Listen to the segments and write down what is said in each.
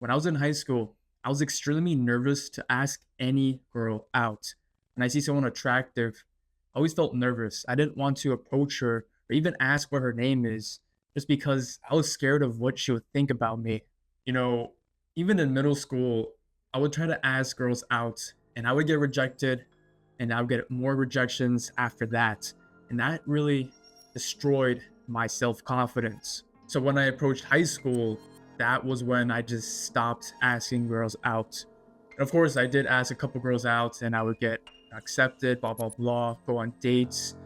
When I was in high school, I was extremely nervous to ask any girl out. When I see someone attractive, I always felt nervous. I didn't want to approach her or even ask what her name is just because I was scared of what she would think about me. You know, even in middle school, I would try to ask girls out and I would get rejected and I would get more rejections after that. And that really destroyed my self confidence. So when I approached high school, that was when I just stopped asking girls out. And of course, I did ask a couple girls out and I would get accepted, blah, blah, blah, go on dates.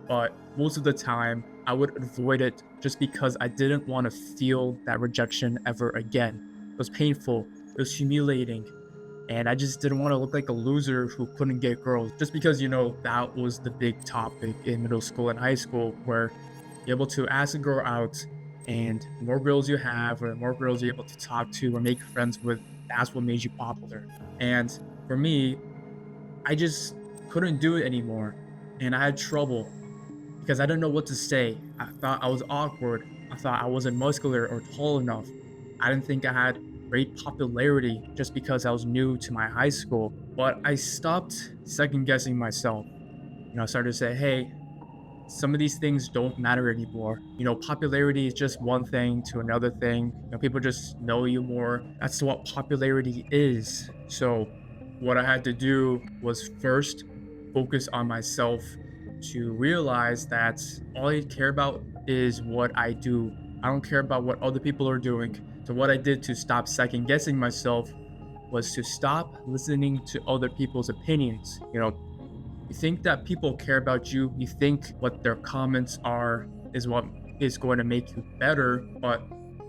But most of the time, I would avoid it just because I didn't want to feel that rejection ever again. It was painful, it was humiliating, and I just didn't want to look like a loser who couldn't get girls. Just because, that was the big topic in middle school and high school where you're able to ask a girl out, and the more girls you have, or the more girls you're able to talk to or make friends with, that's what made you popular. And for me, I just couldn't do it anymore. And I had trouble because I didn't know what to say. I thought I was awkward. I thought I wasn't muscular or tall enough. I didn't think I had great popularity just because I was new to my high school. But I stopped second guessing myself. I started to say, hey, some of these things don't matter anymore. Popularity is just one thing to another thing. People just know you more. That's what popularity is. So, what I had to do was first focus on myself to realize that all I care about is what I do. I don't care about what other people are doing. So, what I did to stop second guessing myself was to stop listening to other people's opinions. You think that people care about you, you think what their comments are is what is going to make you better, but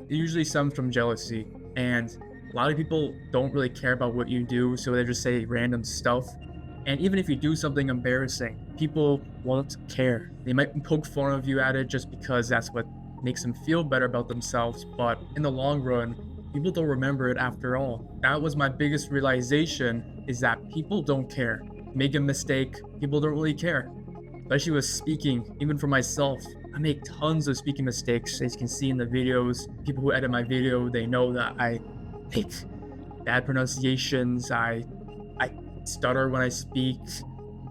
it usually stems from jealousy. And a lot of people don't really care about what you do, so they just say random stuff. And even if you do something embarrassing, people won't care. They might poke fun of you at it just because that's what makes them feel better about themselves, but in the long run, people don't remember it after all. That was my biggest realization, is that people don't care. Make a mistake, people don't really care. Especially with speaking, even for myself, I make tons of speaking mistakes. As you can see in the videos, people who edit my video, they know that I make bad pronunciations, I stutter when I speak,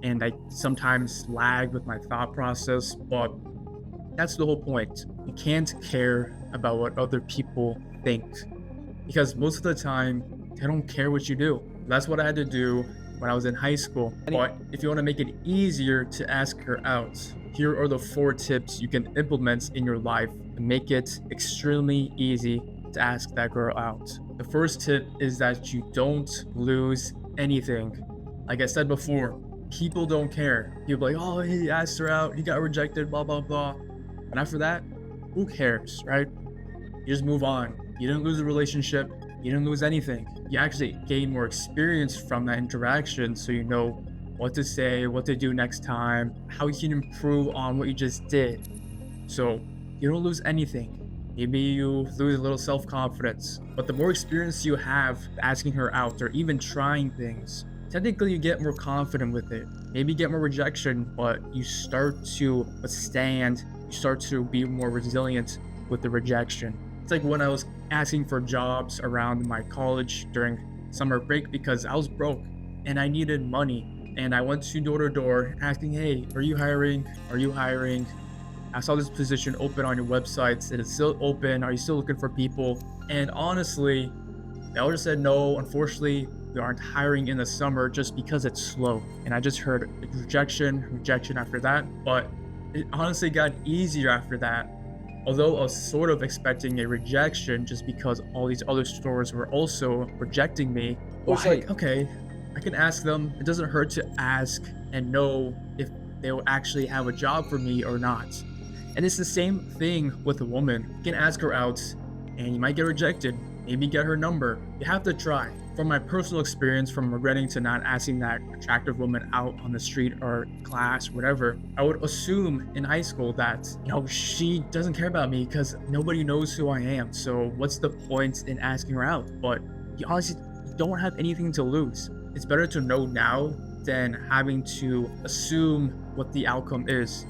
and I sometimes lag with my thought process, but that's the whole point. You can't care about what other people think because most of the time, they don't care what you do. That's what I had to do when I was in high school. But if you want to make it easier to ask her out, here are the 4 tips you can implement in your life to make it extremely easy to ask that girl out. The first tip is that you don't lose anything. Like I said before, people don't care. People are like, oh, he asked her out, he got rejected, blah, blah, blah. And after that, who cares, right? You just move on. You didn't lose a relationship. You didn't lose anything. You actually gain more experience from that interaction, so you know what to say, what to do next time, how you can improve on what you just did. So you don't lose anything. Maybe you lose a little self-confidence, but the more experience you have asking her out or even trying things, technically you get more confident with it. Maybe you get more rejection, but you start to withstand, you start to be more resilient with the rejection. It's like when I was asking for jobs around my college during summer break because I was broke and I needed money. And I went to door to door asking, hey, are you hiring? Are you hiring? I saw this position open on your websites. It is still open. Are you still looking for people? And honestly, they all just said no. Unfortunately, they aren't hiring in the summer just because it's slow. And I just heard rejection after that. But it honestly got easier after that. Although I was sort of expecting a rejection just because all these other stores were also rejecting me. Well, like, okay, I can ask them. It doesn't hurt to ask and know if they will actually have a job for me or not. And it's the same thing with a woman. You can ask her out and you might get rejected. Maybe get her number. You have to try. From my personal experience, from regretting to not asking that attractive woman out on the street or class, whatever, I would assume in high school that, she doesn't care about me because nobody knows who I am. So what's the point in asking her out? But you honestly don't have anything to lose. It's better to know now than having to assume what the outcome is.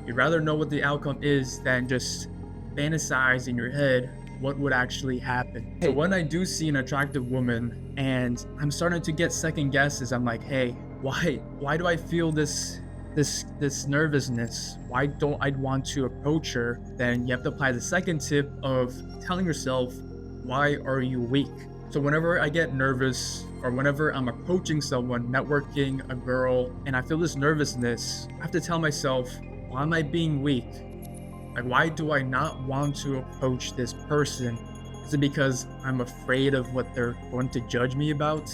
You'd rather know what the outcome is than just fantasize in your head what would actually happen. So when I do see an attractive woman and I'm starting to get second guesses, I'm like, hey, why do I feel this nervousness? Why don't I want to approach her? Then you have to apply the second tip of telling yourself, why are you weak? So whenever I get nervous or whenever I'm approaching someone, networking, a girl, and I feel this nervousness, I have to tell myself, why am I being weak? Like, why do I not want to approach this person? Is it because I'm afraid of what they're going to judge me about?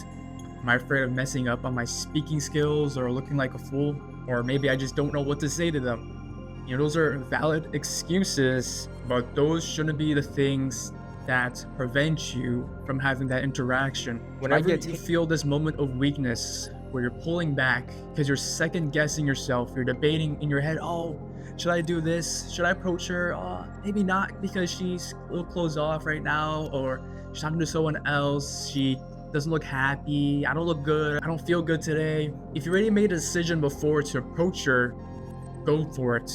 Am I afraid of messing up on my speaking skills or looking like a fool? Or maybe I just don't know what to say to them. You know, those are valid excuses, but those shouldn't be the things that prevent you from having that interaction. Whenever you feel this moment of weakness where you're pulling back because you're second guessing yourself, you're debating in your head, oh, should I do this? Should I approach her? Maybe not, because she's a little closed off right now, or she's talking to someone else. She doesn't look happy. I don't look good. I don't feel good today. If you already made a decision before to approach her, go for it.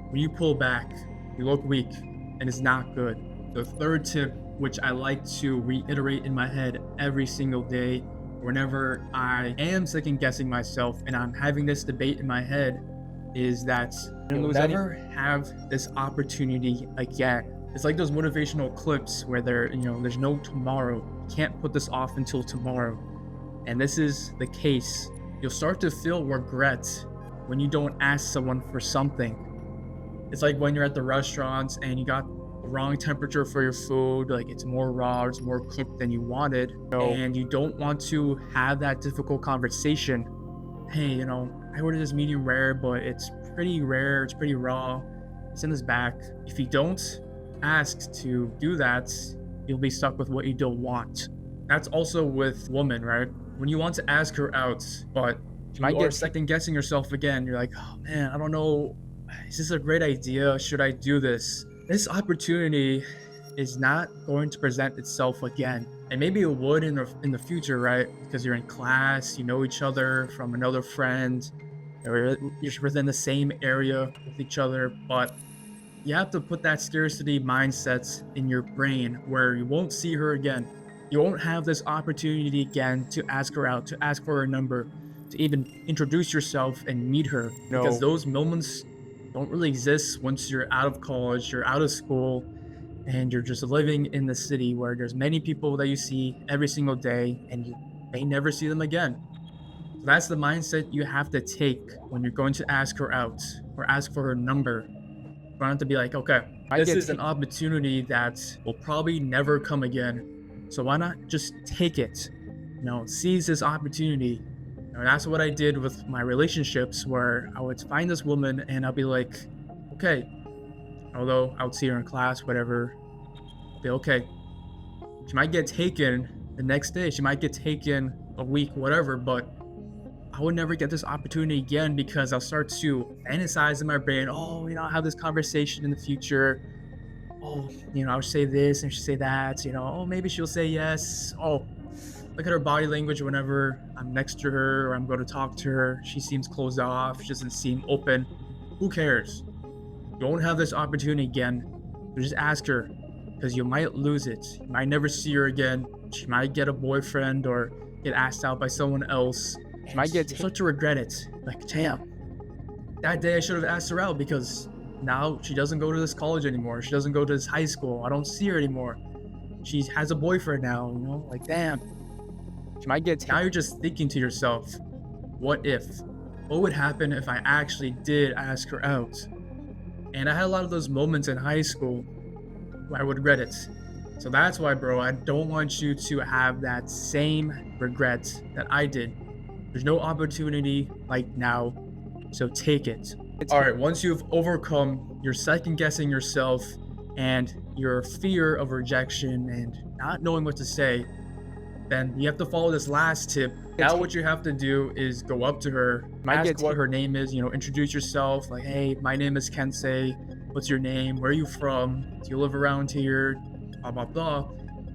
When you pull back, you look weak, and it's not good. The third tip, which I like to reiterate in my head every single day, whenever I am second guessing myself and I'm having this debate in my head, is that you'll never have this opportunity again. It's like those motivational clips where there's no tomorrow. You can't put this off until tomorrow. And this is the case. You'll start to feel regret when you don't ask someone for something. It's like when you're at the restaurants and you got the wrong temperature for your food, like it's more raw, it's more cooked than you wanted, and you don't want to have that difficult conversation. Hey, I ordered this medium rare, but it's pretty rare, it's pretty raw. Send this back. If you don't ask to do that, you'll be stuck with what you don't want. That's also with women, right? When you want to ask her out, but you are second guessing yourself again, you're like, oh man, I don't know, is this a great idea? Should I do this? This opportunity is not going to present itself again. And maybe it would in the future, right? Because you're in class, you know each other from another friend, or you're within the same area with each other, but you have to put that scarcity mindset in your brain where you won't see her again. You won't have this opportunity again to ask her out, to ask for her number, to even introduce yourself and meet her. Because those moments don't really exist once you're out of college, you're out of school, and you're just living in the city where there's many people that you see every single day and you may never see them again. So that's the mindset you have to take when you're going to ask her out or ask for her number. You want to be like, okay, this is an opportunity that will probably never come again. So why not just take it? Seize this opportunity. That's what I did with my relationships, where I would find this woman and I'll be like, okay, although I would see her in class, whatever, be okay. She might get taken the next day, she might get taken a week, whatever, but I would never get this opportunity again because I'll start to fantasize in my brain, oh, I'll have this conversation in the future. Oh, I'll say this and she'll say that, oh, maybe she'll say yes. Oh, look at her body language whenever I'm next to her or I'm going to talk to her. She seems closed off. She doesn't seem open. Who cares? You won't have this opportunity again. So just ask her, because you might lose it. You might never see her again. She might get a boyfriend or get asked out by someone else. She might start to regret it. Like, damn, that day I should have asked her out, because now she doesn't go to this college anymore. She doesn't go to this high school. I don't see her anymore. She has a boyfriend now, like, damn. Now you're just thinking to yourself, what if? What would happen if I actually did ask her out? And I had a lot of those moments in high school where I would regret it. So that's why, bro, I don't want you to have that same regret that I did. There's no opportunity like now, so take it. All right, once you've overcome your second guessing yourself and your fear of rejection and not knowing what to say, then you have to follow this last tip. Now what you have to do is go up to her, ask what her name is, introduce yourself, like, hey, my name is Kensei, what's your name, where are you from, do you live around here, blah blah blah.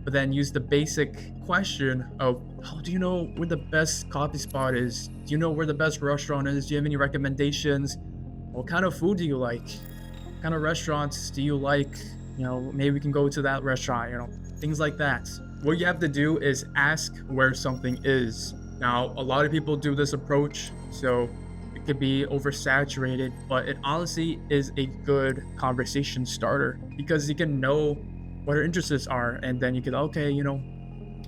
But then use the basic question of, oh, do you know where the best coffee spot is? Do you know where the best restaurant is? Do you have any recommendations? What kind of food do you like? What kind of restaurants do you like? maybe we can go to that restaurant, things like that. What you have to do is ask where something is. Now, a lot of people do this approach, so it could be oversaturated, but it honestly is a good conversation starter because you can know what her interests are, and then you can, okay,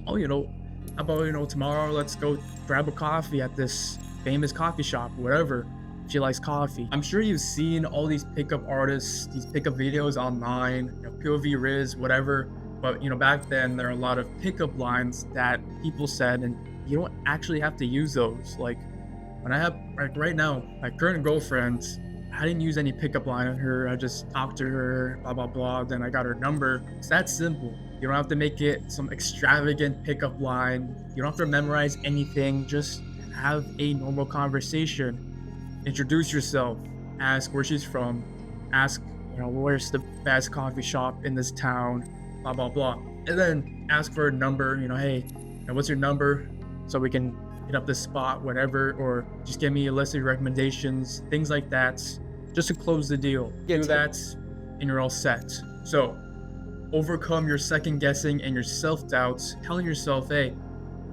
oh, how about, tomorrow let's go grab a coffee at this famous coffee shop, whatever. She likes coffee. I'm sure you've seen all these pickup artists, these pickup videos online, POV Riz, whatever. But back then there are a lot of pickup lines that people said, and you don't actually have to use those. Like when I have, like right now, my current girlfriend, I didn't use any pickup line on her. I just talked to her, blah blah blah. Then I got her number. It's that simple. You don't have to make it some extravagant pickup line. You don't have to memorize anything. Just have a normal conversation. Introduce yourself. Ask where she's from. Ask, where's the best coffee shop in this town. Blah blah blah. And then ask for a number. Hey, what's your number? So we can hit up this spot, whatever, or just give me a list of your recommendations, things like that, just to close the deal. Do that, and you're all set. So, overcome your second guessing and your self doubts, telling yourself, hey,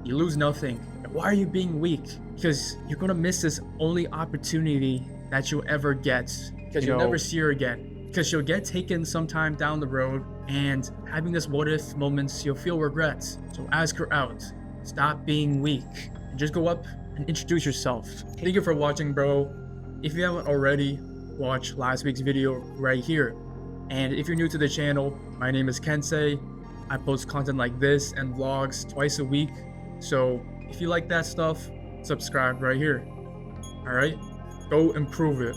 you lose nothing. Why are you being weak? Because you're gonna miss this only opportunity that you'll ever get. Because you'll never see her again. Because she'll get taken sometime down the road, and having this what if moments, you'll feel regrets. So ask her out. Stop being weak. And just go up and introduce yourself. Thank you for watching, bro. If you haven't already, watch last week's video right here. And if you're new to the channel, my name is Kensei. I post content like this and vlogs twice a week. So if you like that stuff, subscribe right here. Alright? Go improve it.